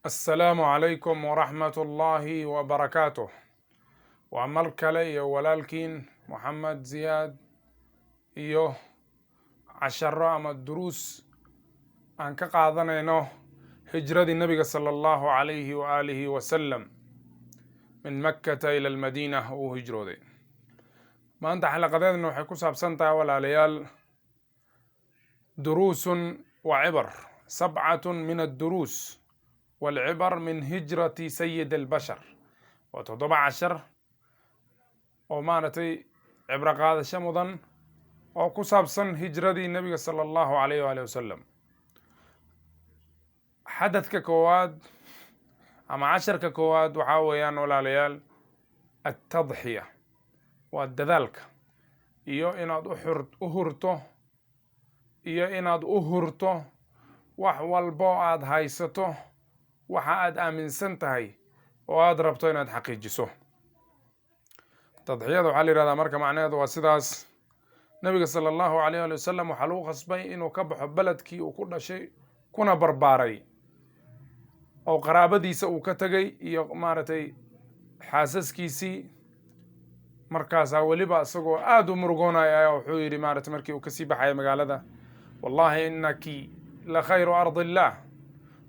السلام عليكم ورحمة الله وبركاته. وعمر كلي ولالكين محمد زياد iyo casharo ama duruus aan ka qaadanayno hijradii nabiga sala allahu calayhi waaalihi wasalam min makkata ila almadiina uu hijrooday. maanta xalaqadeedna waxay ku saabsan tahay walaalayaal duruusun wa cibar, sabcatun min adduruus والعبر من هجرة سيد البشر. وتضبع عشر ومانتي عبر قادة شمضا وكساب سن هجرة النبي صلى الله عليه وآله وسلم. حدث ككواد أما 10 ككواد وحاويان ولا ليال التضحية والدذلك إيو إناد أهرته إيو إناد أهرته وحوال بوعد هايسته waxa aad aaminsan tahay oo aad rabto inaad xaqiijiso. tadxiyada waxaa la yidhahdaa marka macnaheedu waa sidaas. nabiga sala allahu calayh ali wasalam waxaa lagu khasbay inuu ka baxo beledkii uu ku dhashay kuna barbaaray oo qaraabadiisa uu ka tegay iyo maaragtay xaasaskiisii. markaasaa weliba isagoo aad u murugoonaya ayaa wuxuu yidhi maaragtay markii uu kasii baxaya magaalada, wallahi innaki la khayru ardi illah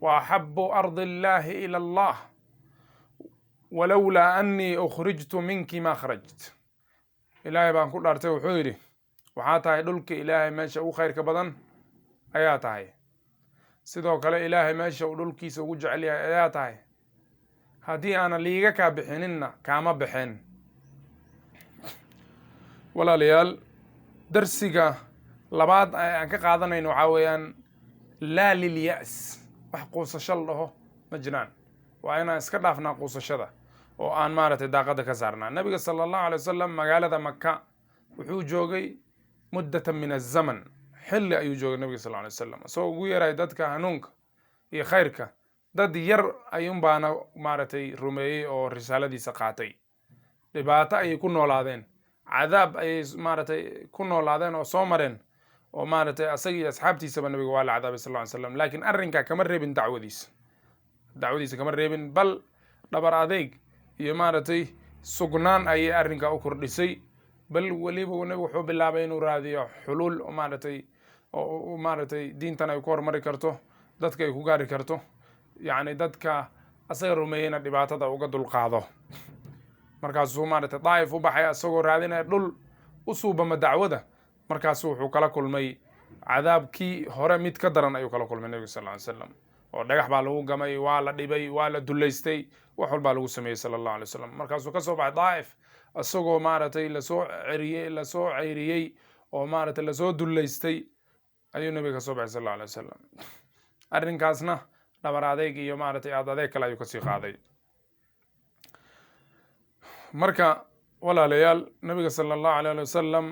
وأحب أرض الله إلى الله ولولا أني أخرجت منك ما خرجت. إلهي بان كل أرتي وحيري وحاتها دلك إلهي ماشا وخير كبدن آياتها سيدو كلا إلهي ماشا ودلك سوجع عليها آياتها. هدي أنا ليغا كابحيننا كاما بحين ولا ليال درسيغا لبعض أنك قادنا إنو عاويان لا لليأس wax quusasho laho ma jiraan. waa inaan iska dhaafnaa quusashada oo aan maaragtay daaqada ka saarnaa. nabiga sala allahu alay wasalam magaalada maka wuxuu joogay muddatan min azaman, xilli ayuu joogay nabiga sal alay wasalam isagoo ugu yeeray dadka hanuunka iyo khayrka. dad yar ayuun baana maaragtay rumeeyey oo risaaladiisa qaatay. dhibaato ayay ku noolaadeen, cadaab ayay maaragtay ku noolaadeen oo soo mareen oo maaragtay asaga iyo asxaabtiisaba nabiga waa la cadaabay sal lla ly slam. laakiin arrinkaa kama reebin dacwadiisa kama reebin, bal dhabar adeeg iyo maaragtay sugnaan ayay arrinkaa u kordhisay. bal weliba nabigu wuxuu bilaabay inuu raadiyo xuluul oo maaragtay diintan ay ku hormari karto, dadka ay ku gaari karto, yacni dadka asaga rumeeyeyna dhibaatada uga dulqaado. markaasuu maaragtay daa'if u baxay isagoo raadinaya dhul u suubama dacwada. markaasu wuxuu kala kulmay cadaabkii hore mid ka daran ayuu kala kulmay nabiga sal ly slam oo dhagax baa lagu gamay, waa la dhibay, waa la dullaystay, wax walbaa lagu sameeyey sala allahu alay wasalam. markaasuu ka soo baxay daa'if isagoo maaragtay lasoo ceyriyey oo maaragtay lasoo dullaystay ayuu nabiga ka soo baxay sal allahu alay wasalam. arrinkaasna dhabar adeeg iyo maaragtay aad adeeg kale ayuu kasii qaaday. marka walaalayaal nabiga sala allahu alay ali wasalam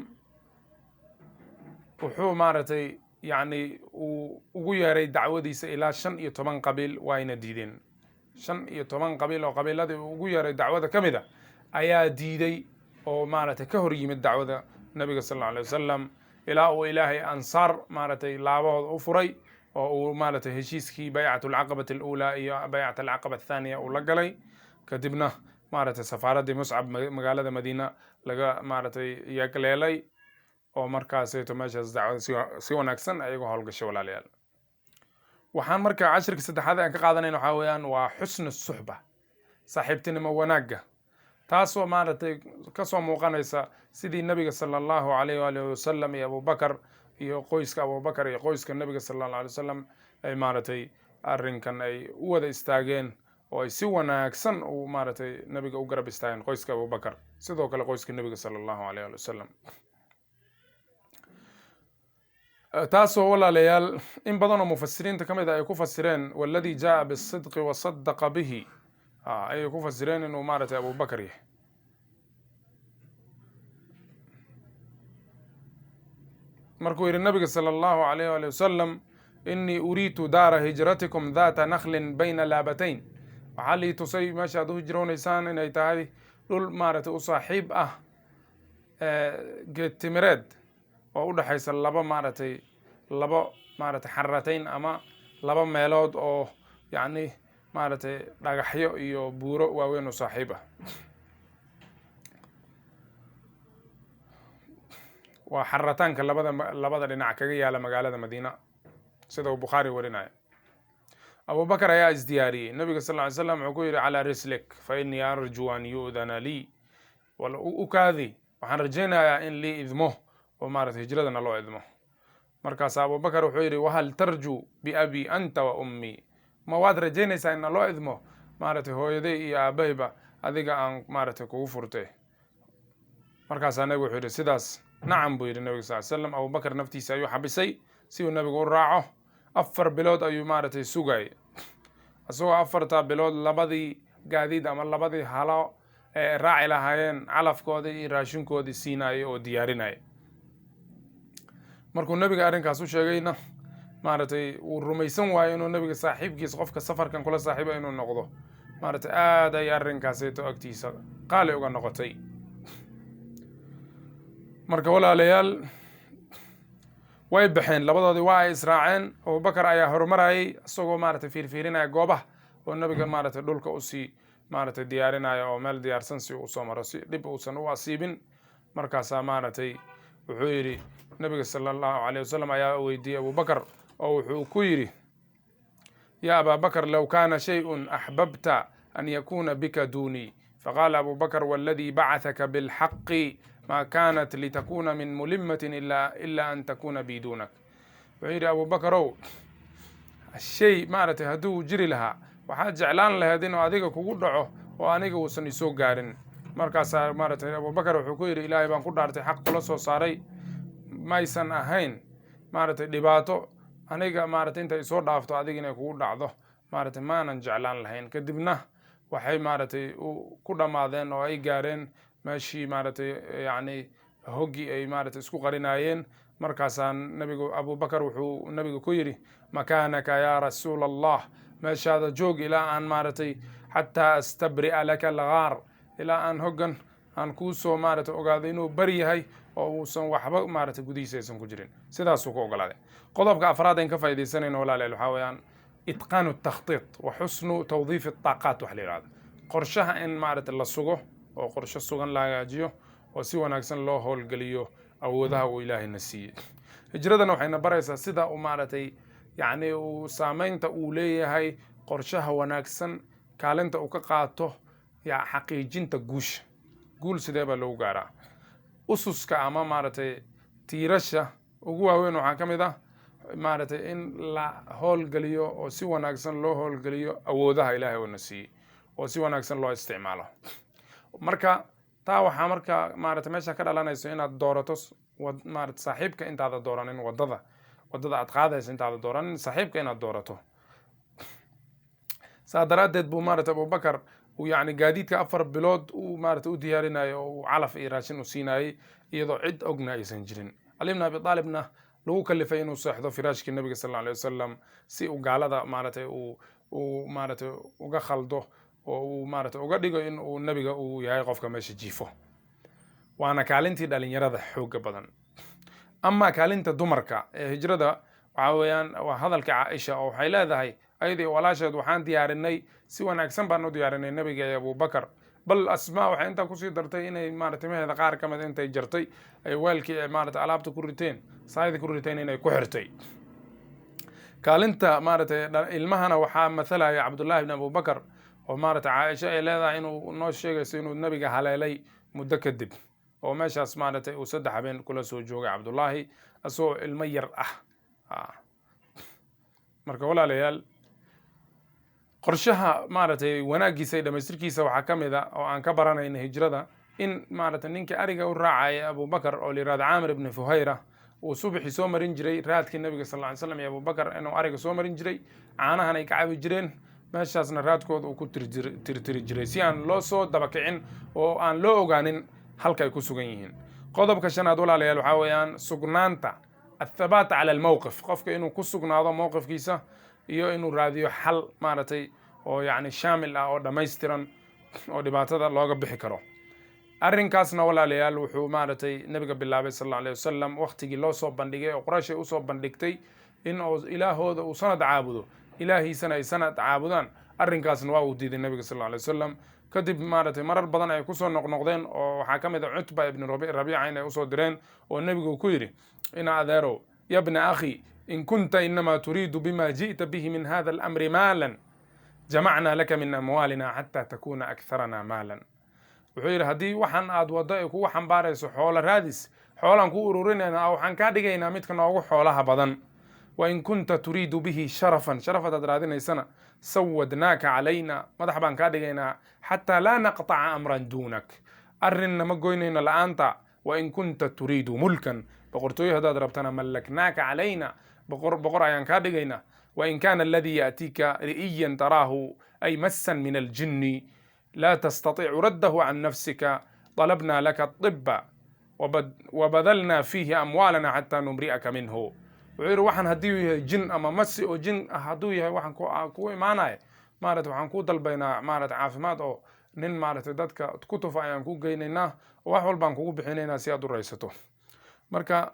wuxuu maaragtay yacni uu ugu yeeray dacwadiisa ilaa 15 qabiil waayna diideen. 15 qabiil oo qabiiladii uu ugu yeeray dacwada ka mid a ayaa diiday oo maaragtay ka hor yimid dacwada nabiga sal alla alay wasalam, ilaa uu ilaahay ansaar maaragtay laabahooda u furay oo uu maaragtay heshiiskii baycat alcaqabati aluulaa iyo baycat alcaqaba athaaniya uu la galay. kadibna maaragtay safaaraddii muscab magaalada madiina laga maaragtay yagleelay oo markaasayto meeshaas dacwada si wanaagsan ayagu howlgashay walaalayaal. waxaan marka cashirka saddexaad aan ka qaadanayna waxaa weeyaan waa xusnu suxba, saaxiibtinimo wanaagga, taasoo maaragtay kasoo muuqanaysa sidii nabiga sala allahu calayh waalihi wasalam iyo abubakar iyo qoyska abubakar iyo qoyska nabiga sala allahu alay wasalam ay maaragtay arrinkan ay u wada istaageen oo ay si wanaagsan u maaragtay nabiga u garab istaageen qoyska abubakar, sidoo kale qoyska nabiga sala allahu calayh waali wasalam. taasoo walaalayaal in badan oo mufasiriinta ka mid a ay ku fasireen waladii jaa bisidqi wasadaqa bihi, ayay ku fasireen inuu maaragtay abubakar yahay. markuu yidhi nabiga sala allahu calayh waali wasalam inii uriitu daara hijratikum daata nakhlin bayna laabatayn, waxaa lii tusay meesha aad u hijroonaysaan inay tahay dhul maaragtay u saaxiib ah geed timireed oo u dhaxaysa laba maaragtay xaratayn ama laba meelood oo yacni maaragtay dhagaxyo iyo buuro waaweyn oo saaxiib ah. waa xarataanka labada dhinac kaga yaala magaalada Madiina sida uu Bukhaari warinayo. Abu Bakar ayaa isdiyaariyey. Nabiga sallallahu alayhi wasallam wuxuu ku yiri ala rislik fa inni arju an yu'dana li wala ukaadi, waxaan rajaynayaa in lii idmo oo maaragtay hijradana loo idmo. markaas Abu Bakar wuxuu yiri wahal tarju bi abi anta wa ummi, ma waad rajaynaysaa in loo idmo maaragtay hooyaday iyo aabayba adiga aan maaragtay kugu furtay. markaas anagu wuxuu yiri sidaas nacam buu yiri Nabiga sallallahu alayhi wasallam. Abu Bakar naftiisa ayuu xabisay si uu nabigu u raaco. 4 bilood ayuu maaragtay sugay, asagoo 4 bilood labadii gaadiid ama labadii halo raaci lahaayeen calafkoodii iyo raashinkoodii siinayay oo diyaarinayay. markuu nabiga arrinkaas u sheegayna maaragtay uu rumaysan waayo inuu nabiga saaxiibkiisa qofka safarkan kula saaxiiba inuu noqdo, maaragtay aad ay arrinkaasayto agtiisa qaali uga noqotay. marka walaalayaal way baxeen, labadoodii waa ay israaceen. Abu Bakar ayaa horumarayay isagoo maaragtay fiirfiirinaya goobaha oo nabiga maaragtay dhulka usii maaragtay diyaarinaya oo meel diyaarsan si uu soo maro si dhib uusan u asiibin. markaasaa maaragtay wuxuu yidhi nabiga sallallahu alayhi wasallam ayaa weydiiyey Abu Bakar oo wuxuu ku yidhi ya Aba Bakar law kana shay'un ahbabta an yakuna bika duni, faqala Abu Bakar walladhi ba'athaka bilhaqqi ما كانت لتكون من ملمة إلا أن تكون بدونك. وعيري أبو بكر الشيء مارته هدو جري لها وحاج جعلان لها دين وأديك كودعه وأنيك وسني سوق قارن. مركز مارته أبو بكر وحكير إلهي بان قدرت حق قلصو صاري ما يسن أهين مارته دباتو أنيك مارته أنت يسور دافتو أديك إنك كودعه مارته ما نجعلان لهين كدبنا وحي مارته كودا ماذن وأي قارن ماشي مارتي يعني هوجي أي مارتي اسكو قرينايين. مركزان نبي أبو بكر وحو نبي كويري مكانك يا رسول الله، ماشي هذا جوج إلى أن مارتي حتى استبرئ لك الغار، إلى أن هوجن أن كوسو مارتي أقاذينو بري هاي أو سن وحبا مارتي قديسة سن كجرين سيدا سوكو قلالي. قضبك أفراد إن كفا يدي سنين ولا ليلو حاويان إتقان التخطيط وحسن توظيف الطاقات وحليل هذا قرشها إن مارتي الله سوكو oo qorshe sugan la hagaajiyo oo si wanaagsan loo howlgeliyo awoodaha uu Ilaahay na siiyay. hijradana waxayna baraysaa sida uu maaragtay yani uu saameynta uu leeyahay qorshaha wanaagsan, kaalinta uu ka qaato xaqiijinta guusha. guul sidee baa loogu gaaraa? ususka ama maaragtay tiirasha ugu waaweyn waxaa ka mid ah maaragtay in la howlgeliyo oo si wanaagsan loo howlgeliyo awoodaha Ilaahay uu na siiyay oo si wanaagsan loo isticmaalo. marka taa waxaa marka maaragtay meesha ka dhalanayso inaad doorato maaragtay saaxiibka intaada dooranin wadada aad qaadayso intaada dooranin saaxiibka inaad doorato. saa daraadeed buu maaragtay Abu Bakar uu yani gaadiidka 4 bilood uu maaragtay u diyaarinayo oo calaf iyo raashin u siinayay iyadoo cid ogna aysan jirin. Ali ibn Abi Talibna lagu kalifay inuu seexdo firaashkii nabiga sallallahu alayhi wasallam si uu gaalada maaragtay uu maaragtay uga khaldo oo uu maaragtay uga dhigo in uu nabiga uu yahay qofka meesha jiifo. waana kaalintii dhalinyarada xoog badan. ama kaalinta dumarka ee hijrada waxa weeyaan waa hadalka Caaisha oo waxay leedahay ayadii walaasheed waxaan diyaarinay si wanaagsan baan u diyaarinay nabiga iyo Abu Bakar, bal Asmaa waxay inta ku sii dartay inay maaragtay meheeda qaar kamid intay jartay ay weelkii maaragtay alaabta ku riteen saayid ku riteen inay ku xirtay. kaalinta maaragtay ilmahana waxaa mathalaya Abdullah ibn Abu Bakar oo maaragtay Caaisha ay leedahay inuu noo sheegayso inuu nabiga haleelay muddo kadib oo meeshaas maaragtay uu 3 habeen kula soo joogay Abdullahi asoo ilmo yar ah. marka walaalayaal qorshaha maaragtay wanaagiisa dhamaystirkiisa waxaa ka mid ah oo aan ka baranayna hijrada in maaragtay ninka ariga u raacay Abu Bakar oo liiraad Aamir ibn Fuhayra uu subaxii soo marin jiray raadkii nabiga sallallahu alayhi wasallam iyo Abu Bakar inuu ariga soo marin jiray, caanahan ay ka cabi jireen, meeshaasna raadkooda uu ku tirtiri jiray si aan loo soo dabakicin oo aan loo ogaanin halka ay ku sugan yihiin. qodobka shanaad walaalayaal waxaa weeyaan sugnaanta athabaat cala almawqif, qofka inuu ku sugnaado mowqifkiisa iyo inuu raadiyo xal maaragtay oo yani shaamil ah oo dhammaystiran oo dhibaatada looga bixi karo. arrinkaasna walaalayaal wuxuu maaragtay nabiga bilaabay sallallahu alayhi wasallam waqtigii loo soo bandhigay oo Quraysh ay u soo bandhigtay in ilaahooda uu sanad caabudo, ilaahiisana ay sanad caabudaan arrinkaasna waa uu diiday nabiga sal alla alay wasalam kadib maaragtay marar badan ay kusoo noqnoqdeen oo waxaa ka mid a cutba ibnu rabiica inay usoo direen oo nebigu ku yidhi ina adeerow ya bna akhi in kunta inama turiidu bima ji'ta bihi min hada alamri maalan jamacnaa laka min amwaalina xataa takuna akharana maalan wuxuu yidhi haddii waxaan aad waddo ay kugu xambaarayso xoolo raadis xoolaan ku ururinayna waxaan kaa dhigaynaa midka noogu xoolaha badan wain kunta turiidu bihi sharafan sharaf hadaad raadinaysana sawadnaaka calayna madax baan kaa dhigaynaa xataa laa naqطaca amran duunak arrinna ma goynayno la'aanta wain kunta turiidu mulkan boqortooyo haddaad rabtana mallaknaaka calayna boqor ayaan kaa dhigaynaa wain kana aladii ya'tiika ri'iyan taraahu ay massan min aljinni laa tastatiicu raddahu can nafsika طalabna laka طiba wabadalna fiihi amwaalana xataa numri'aka minhu wuxuu yidhi waxaan haddii uu yahay jin ama masi oo jin ah hadduu yahay waxaan ku imaanaya maarata waxaan ku dalbaynaa maarata caafimaad oo nin maarata dadka ku tufa ayaan ku geynaynaa oo wax walbaan kugu bixinaynaa si aad u raysato marka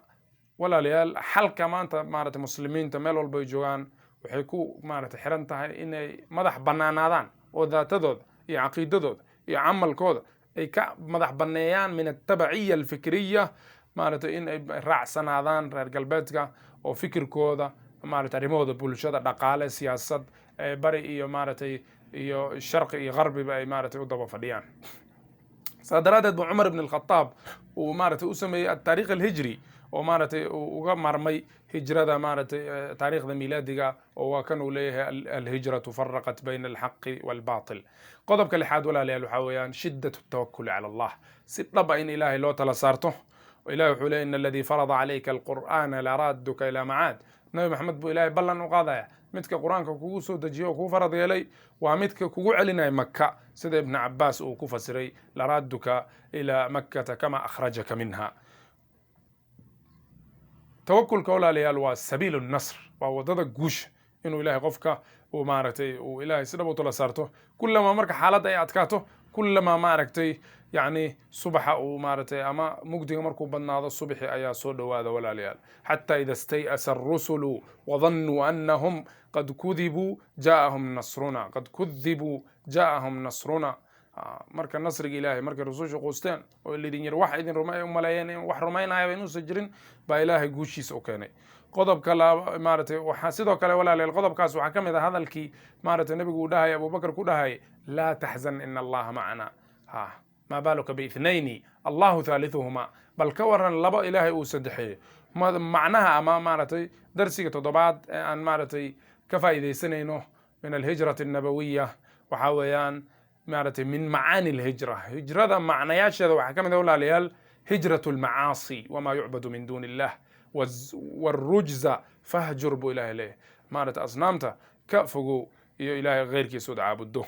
walaalayaal xalka maanta maarata muslimiinta meel walba ay joogaan waxay ku maarata xiran tahay inay madax bannaanaadaan oo daatadooda iyo caqiidadooda iyo camalkooda ay ka madax banneeyaan min atabaciya alfikriya maarata in ay raacsanaadaan reer galbeedka oo fikirkooda maarata arrimahooda bulshada dhaqaale siyaasad bari iyo maaratay iyo sharqi iyo qarbiba ay maaratay u daba fadhiyaan saa daraaddeed bu cumar ibn alkhataab uu maaratay u sameeyey ataariikh alhijri oo maaratay uu uga marmay hijrada maaratay taariikhda milaadiga oo waa kan uu leeyahay alhijratu faraqat bayna alxaqi walbatil qodobka lixaad walaalayaal waxaa weeyaan shiddatu tawakuli cala allah si dhaba in ilaahay loo tala saarto ilahi wuxuu leey in aladii farada calayka alqur'aana laraaduka ilaa macaad nabi maxamed buu ilaahay ballan u qaadaya midka qur-aanka kugu soo dejiyo oo kugu farad yeelay waa midka kugu celinaya maka sida ibn cabaas uu ku fasiray laraaduka ilaa makkata kama akhrajaka minha tawakulka walaalayaal waa sabiilu nasr waa wadada guusha inuu ilahay qofka uu maaragtay uu ilahay si dhab u tala saarto kullamaa marka xaaladda ay adkaato kullamaa maaragtay يعني صبح أو مارتي أما مقدي مركو بناض الصبح أيا صود وهذا ولا ليال حتى إذا استيأس الرسل وظنوا أنهم قد كذبوا جاءهم نصرنا قد كذبوا جاءهم نصرنا مركا النصر إلهي مركا الرسول قوستين واللي دين واحد رمي ملايين وحرمين هاي بينو سجرين با إلهي قوشيس أوكاني قضب كلا مارتي وحاسدو كلا ولا ليال قضب كاس وحكم إذا هذا الكي مارتي النبي قودها أبو بكر قودها لا تحزن إن الله معنا ما بالك باثنين الله ثالثهما بل كورن لبا إلهي وسدحي معناها أما مارتي درسي تضبعات أن مارتي كفايدة سنينه من الهجرة النبوية وحاويان مارتي من معاني الهجرة هجرة معنيات شذا وحكم دولة ليال هجرة المعاصي وما يعبد من دون الله والرجز فهجر بو إله إليه مارت أصنامته كفقوا إلهي غير كي سود عابده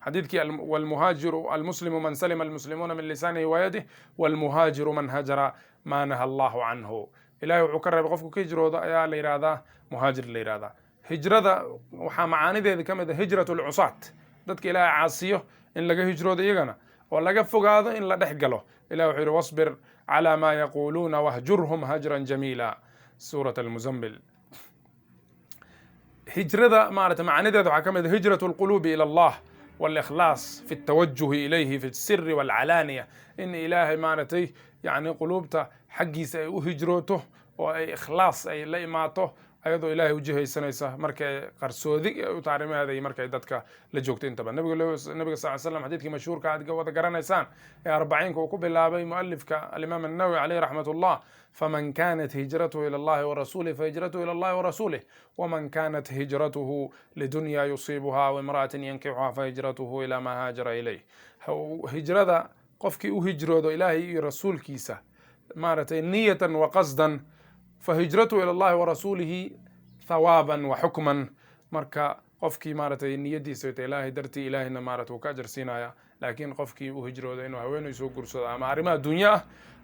حديثك والمهاجر المسلم من سلم المسلمون من لسانه ويده والمهاجر من هجر ما نهى الله عنه إلهي وعكر بقفك كيجرو يا ليرادا مهاجر ليرادا هجرة وحا معاني ذي كما هجرة العصاة دتك إلهي عاصيه إن لقى هجرو يغنى ولا فوق هذا إن لا دحقله إلهي وحير واصبر على ما يقولون واهجرهم هجرا جميلا سورة المزمل هجرة معاني ذي كما هجرة القلوب إلى الله والإخلاص في التوجه إليه في السر والعلانية إن إلهي مانتي يعني قلوبته حقي سيهجروته وإخلاص أي ليماته أيضا إلهي وجهه سنيسة مركي قرسوذي وتعرمي هذا مركي دتك لجوكتين تبا النبي صلى الله عليه وسلم حديثك مشهور كعد قوة قرن إنسان يا 40 وكوب الله مؤلف كالإمام النووي عليه رحمة الله فمن كانت هجرته إلى الله ورسوله فهجرته إلى الله ورسوله ومن كانت هجرته لدنيا يصيبها وامرأة ينكحها فهجرته إلى ما هاجر إليه هجرة قفكي وهجرته إلهي رسول كيسة مارتين نية وقصدا فهجرته إلى الله ورسوله ثوابا وحكما مركا قفكي مارتي نيدي سويت إلهي درتي إلهنا مارتو كأجر سينايا لكن قفكي وهجرته إنه هوينو يسوق قرصة أما أرما الدنيا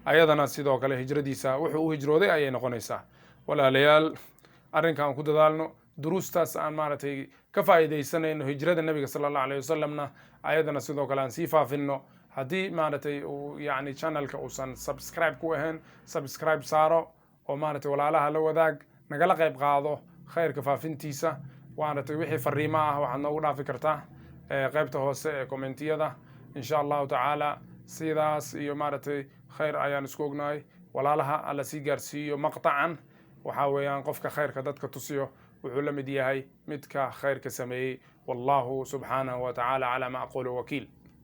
أيضا سيدوك له هجرة ديسا وحو هجرته أي نقونيسا ولا ليال أرين كان كود دالنو دروس تاس أن مارتي كفايدة سنة إنه هجرة النبي صلى الله عليه وسلم أيضا سيدوك لان سيفا فينو هدي مارتي يعني channel كأوسان سبسكرايب كوهن سبسكرايب سارو oo maartay walaalaha la wadaag nagala qayb qaado khayrka faafintiisa waanatay wixii fariimo ah waxaad noogu dhaafi kartaa qaybta hoose ee kommentiyada insha allahu tacaala sidaas iyo maaragtay khayr ayaan isku ognahay walaalaha alla sii gaarsiiyo maqtacan waxaa weeyaan qofka khayrka dadka tusiyo wuxuu la mid yahay midka khayrka sameeyey wallahu subxaanahu wa tacaala calaa ma aqulu wakiil